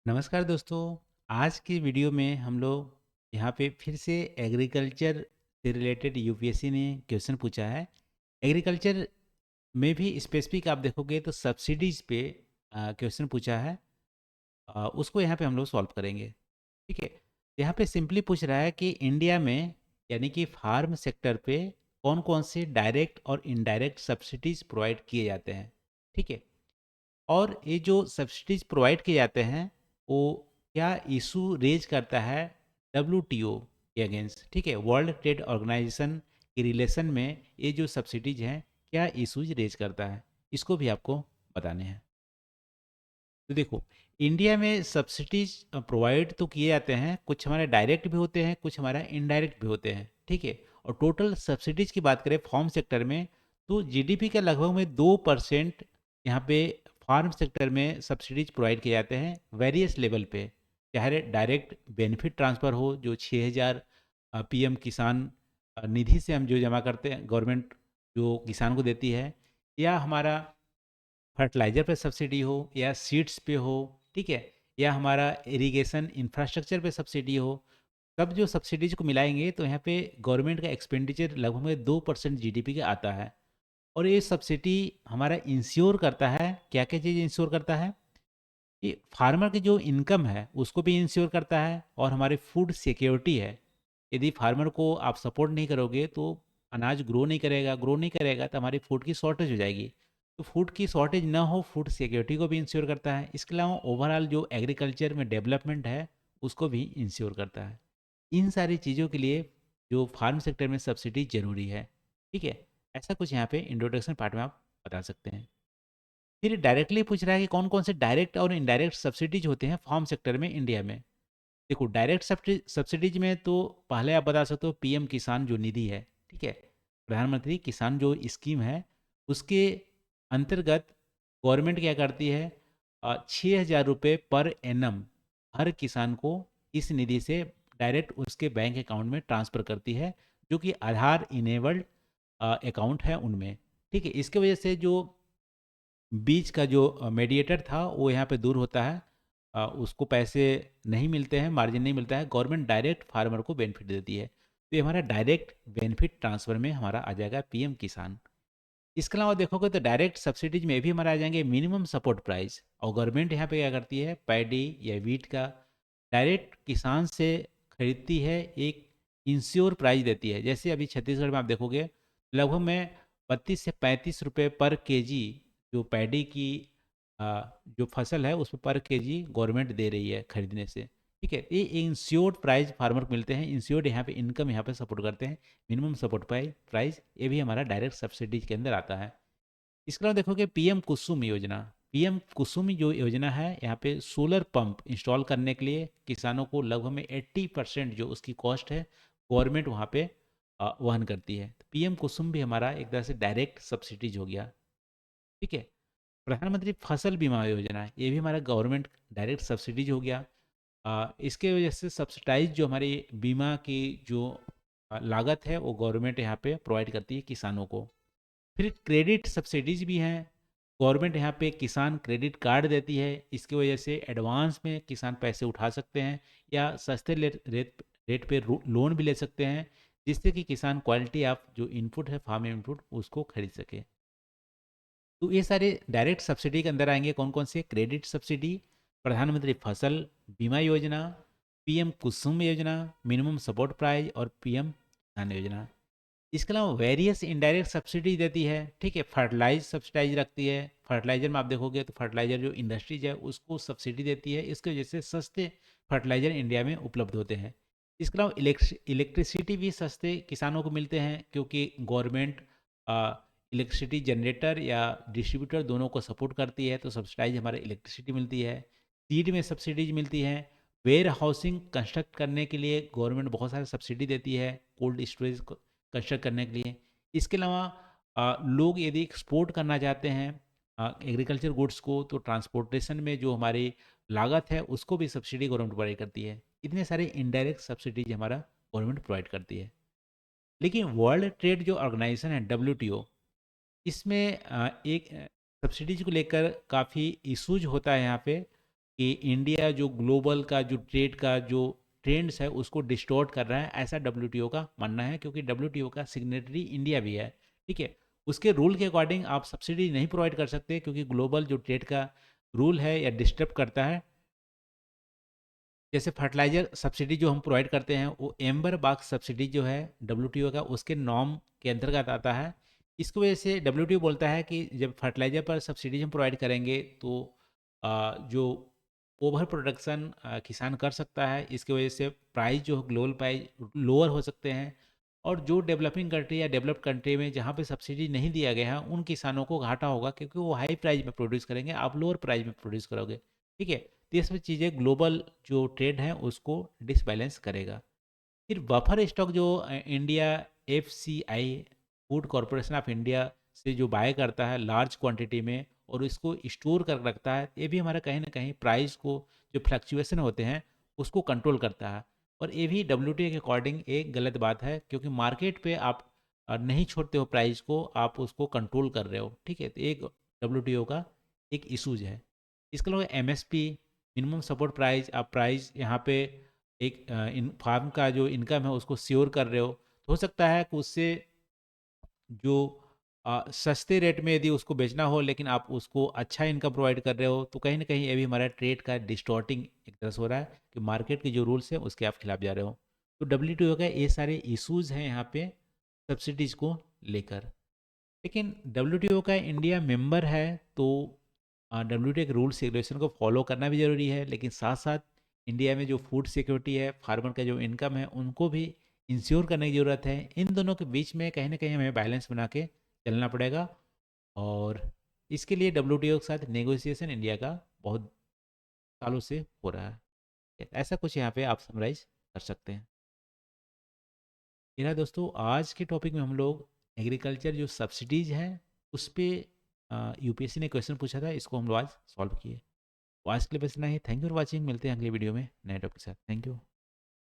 नमस्कार दोस्तों। आज की वीडियो में हम लोग यहाँ पे फिर से एग्रीकल्चर से रिलेटेड यूपीएससी ने क्वेश्चन पूछा है। एग्रीकल्चर में भी स्पेसिफिक आप देखोगे तो सब्सिडीज पे क्वेश्चन पूछा है। उसको यहाँ पे हम लोग सॉल्व करेंगे। ठीक है। यहाँ पे सिंपली पूछ रहा है कि इंडिया में यानी कि फार्म सेक्टर पे कौन कौन से डायरेक्ट और इनडायरेक्ट सब्सिडीज प्रोवाइड किए जाते हैं। ठीक है। और ये जो सब्सिडीज प्रोवाइड किए जाते हैं वो क्या इशू रेज करता है डब्ल्यूटीओ के अगेंस्ट। ठीक है। वर्ल्ड ट्रेड ऑर्गेनाइजेशन के रिलेशन में ये जो सब्सिडीज हैं क्या इशूज रेज करता है, इसको भी आपको बताने हैं। तो देखो, इंडिया में सब्सिडीज प्रोवाइड तो किए जाते हैं, कुछ हमारे डायरेक्ट भी होते हैं, कुछ हमारा इनडायरेक्ट भी होते हैं। ठीक है। और टोटल सब्सिडीज की बात करें फार्म सेक्टर में तो जीडीपी के लगभग में 2% यहाँ पे फार्म सेक्टर में सब्सिडीज प्रोवाइड किए जाते हैं वेरियस लेवल पे। चाहे डायरेक्ट बेनिफिट ट्रांसफ़र हो जो 6,000 पीएम किसान निधि से हम जो जमा करते हैं, गवर्नमेंट जो किसान को देती है, या हमारा फर्टिलाइज़र पे सब्सिडी हो या सीड्स पे हो। ठीक है। या हमारा इरिगेशन इंफ्रास्ट्रक्चर पे सब्सिडी हो। सब जो सब्सिडीज को मिलाएंगे तो यहाँ पे गवर्नमेंट का एक्सपेंडिचर लगभग में 2% जीडीपी का आता है। और ये सब्सिडी हमारा इंश्योर करता है, क्या क्या चीज़ इंश्योर करता है, कि फार्मर की जो इनकम है उसको भी इंश्योर करता है और हमारी फूड सिक्योरिटी है। यदि फार्मर को आप सपोर्ट नहीं करोगे तो अनाज ग्रो नहीं करेगा तो हमारी फूड की शॉर्टेज हो जाएगी। तो फूड की शॉर्टेज ना हो, फूड सिक्योरिटी को भी इंश्योर करता है। इसके अलावा ओवरऑल जो एग्रीकल्चर में डेवलपमेंट है उसको भी इंश्योर करता है। इन सारी चीज़ों के लिए जो फार्म सेक्टर में सब्सिडी ज़रूरी है। ठीक है। ऐसा कुछ यहाँ पे इंट्रोडक्शन पार्ट में आप बता सकते हैं। फिर डायरेक्टली पूछ रहा है कि कौन कौन से डायरेक्ट और इनडायरेक्ट सब्सिडीज होते हैं फार्म सेक्टर में इंडिया में। देखो, डायरेक्ट सब्सिडीज में तो पहले आप बता सकते हो पीएम किसान जो निधि है। ठीक है। प्रधानमंत्री किसान जो स्कीम है उसके अंतर्गत गवर्नमेंट क्या करती है, 6,000 रुपये पर एनम हर किसान को इस निधि से डायरेक्ट उसके बैंक अकाउंट में ट्रांसफ़र करती है, जो कि आधार इनेबल्ड अकाउंट है उनमें। ठीक है। इसके वजह से जो बीच का जो मीडिएटर था वो यहाँ पे दूर होता है। उसको पैसे नहीं मिलते हैं, मार्जिन नहीं मिलता है, गवर्नमेंट डायरेक्ट फार्मर को बेनिफिट देती है। तो ये हमारा डायरेक्ट बेनिफिट ट्रांसफ़र में हमारा आ जाएगा पीएम किसान। इसके अलावा देखोगे तो डायरेक्ट सब्सिडीज में भी हमारे आ जाएंगे मिनिमम सपोर्ट प्राइस। और गवर्नमेंट यहाँ पे क्या करती है, पैडी या वीट का डायरेक्ट किसान से खरीदती है, एक इंश्योर प्राइस देती है। जैसे अभी छत्तीसगढ़ में आप देखोगे लगभग में 32 से 35 रुपये पर केजी जो पैडी की जो फसल है उस पर केजी गवर्नमेंट दे रही है खरीदने से। ठीक है। ये इंश्योर्ड प्राइस फार्मर को मिलते हैं, इंश्योर्ड यहाँ पे इनकम यहाँ पे सपोर्ट करते हैं। मिनिमम सपोर्ट प्राइस ये भी हमारा डायरेक्ट सब्सिडीज के अंदर आता है। इसके अलावा देखोगे पीएम कुसुम योजना। पीएम कुसुम जो योजना है यहाँ पे सोलर पंप इंस्टॉल करने के लिए किसानों को लगभग में 80% जो उसकी कॉस्ट है गवर्नमेंट वहाँ पे वहन करती है। तो पीएम कुसुम भी हमारा एक तरह से डायरेक्ट सब्सिडीज हो गया। ठीक है। प्रधानमंत्री फसल बीमा योजना ये भी हमारा गवर्नमेंट डायरेक्ट सब्सिडीज हो गया। इसके वजह से सब्सिडाइज जो हमारी बीमा की जो लागत है वो गवर्नमेंट यहाँ पे प्रोवाइड करती है किसानों को। फिर क्रेडिट सब्सिडीज भी हैं। गवर्नमेंट यहाँ पे किसान क्रेडिट कार्ड देती है, इसकी वजह से एडवांस में किसान पैसे उठा सकते हैं या सस्ते रेट पे लोन भी ले सकते हैं, जिससे कि किसान क्वालिटी ऑफ जो इनपुट है फार्म इनपुट उसको खरीद सके। तो ये सारे डायरेक्ट सब्सिडी के अंदर आएंगे कौन कौन से, क्रेडिट सब्सिडी, प्रधानमंत्री फसल बीमा योजना, पीएम कुसुम योजना, मिनिमम सपोर्ट प्राइस और पीएम किसान योजना। इसके अलावा वेरियस इनडायरेक्ट सब्सिडी देती है। ठीक है। फर्टिलाइज सब्सिडाइज रखती है। फर्टिलाइजर में आप देखोगे तो फर्टिलाइजर जो इंडस्ट्रीज है उसको सब्सिडी देती है, इसकी वजह से सस्ते फर्टिलाइजर इंडिया में उपलब्ध होते हैं। इसके अलावा इलेक्ट्रिसिटी भी सस्ते किसानों को मिलते हैं, क्योंकि गवर्नमेंट इलेक्ट्रिसिटी जनरेटर या डिस्ट्रीब्यूटर दोनों को सपोर्ट करती है, तो सब्सिडाइज हमारे इलेक्ट्रिसिटी मिलती है। सीड में सब्सिडीज मिलती है। वेयर हाउसिंग कंस्ट्रक्ट करने के लिए गवर्नमेंट बहुत सारे सब्सिडी देती है, कोल्ड स्टोरेज कंस्ट्रक्ट करने के लिए। इसके अलावा लोग यदि एक्सपोर्ट करना चाहते हैं एग्रीकल्चर गुड्स को, तो ट्रांसपोर्टेशन में जो हमारी लागत है उसको भी सब्सिडी गवर्नमेंट प्रोवाइड करती है। इतने सारे इनडायरेक्ट सब्सिडीज हमारा गवर्नमेंट प्रोवाइड करती है। लेकिन वर्ल्ड ट्रेड जो ऑर्गेनाइजेशन है डब्ल्यूटीओ, इसमें एक सब्सिडीज को लेकर काफ़ी इशूज होता है यहाँ पे। कि इंडिया जो ग्लोबल का जो ट्रेड का जो ट्रेंड्स है उसको डिस्टॉर्ट कर रहा है, ऐसा डब्ल्यूटीओ का मानना है, क्योंकि डब्ल्यूटीओ का सिग्नेटरी इंडिया भी है। ठीक है, उसके रूल के अकॉर्डिंग आप सब्सिडी नहीं प्रोवाइड कर सकते, क्योंकि ग्लोबल जो ट्रेड का रूल है या डिस्टर्ब करता है। जैसे फर्टिलाइजर सब्सिडी जो हम प्रोवाइड करते हैं, वो एम्बर बाक्स सब्सिडी जो है डब्ल्यूटीओ का उसके नॉर्म के अंतर्गत आता है। इसकी वजह से डब्ल्यूटीओ बोलता है कि जब फर्टिलाइजर पर सब्सिडी हम प्रोवाइड करेंगे तो जो ओवर प्रोडक्शन किसान कर सकता है, इसकी वजह से प्राइस जो ग्लोबल प्राइस लोअर हो सकते हैं। और जो डेवलपिंग कंट्री या डेवलप्ड कंट्री में जहाँ पे सब्सिडी नहीं दिया गया है, उन किसानों को घाटा होगा, क्योंकि वो हाई प्राइस में प्रोड्यूस करेंगे, आप लोअर प्राइस में प्रोड्यूस करोगे। ठीक है, तो ये सब चीज़ें ग्लोबल जो ट्रेड है उसको डिसबैलेंस करेगा। फिर बफर स्टॉक जो India FCI food corporation of India से जो बाय करता है लार्ज क्वांटिटी में और इसको स्टोर कर रखता है, ये भी हमारा कहीं ना कहीं प्राइस को जो फ्लक्चुएशन होते हैं उसको कंट्रोल करता है। और ये भी डब्ल्यूटीओ के अकॉर्डिंग एक गलत बात है, क्योंकि मार्केट पे आप नहीं छोड़ते हो प्राइस को, आप उसको कंट्रोल कर रहे हो। ठीक है, तो एक डब्ल्यूटीओ का एक इशूज है। इसके अलावा एमएसपी मिनिमम सपोर्ट प्राइस, आप प्राइस यहाँ पे एक इन फार्म का जो इनकम है उसको श्योर कर रहे हो, तो हो सकता है कि उससे जो सस्ते रेट में यदि उसको बेचना हो, लेकिन आप उसको अच्छा इनकम प्रोवाइड कर रहे हो, तो कहीं ना कहीं ये भी हमारा ट्रेड का डिस्टॉर्टिंग एक तरह से हो रहा है, कि मार्केट के जो रूल्स हैं उसके आप खिलाफ जा रहे हो। तो डब्ल्यूटीओ का ये सारे इश्यूज हैं यहाँ पे सब्सिडीज को लेकर। लेकिन डब्ल्यूटीओ का इंडिया मेंबर है, तो डब्ल्यूटीओ के रूल्स रेगुलेशन को फॉलो करना भी ज़रूरी है, लेकिन साथ साथ इंडिया में जो फूड सिक्योरिटी है, फार्मर का जो इनकम है, उनको भी इंश्योर करने की ज़रूरत है। इन दोनों के बीच में कहीं ना कहीं हमें बैलेंस बना के चलना पड़ेगा। और इसके लिए डब्ल्यूटीओ के साथ नेगोशिएशन इंडिया का बहुत सालों से हो रहा है। ऐसा कुछ यहाँ पे आप समराइज कर सकते हैं। मेरा दोस्तों, आज के टॉपिक में हम लोग एग्रीकल्चर जो सब्सिडीज हैं उस पर यूपीएससी ने क्वेश्चन पूछा था, इसको हम लोग आज सॉल्व किए। तो आज के लिए बस इतना ही। थैंक यू फॉर वॉचिंग, मिलते हैं अगले वीडियो में नए टॉपिक के साथ। Thank you.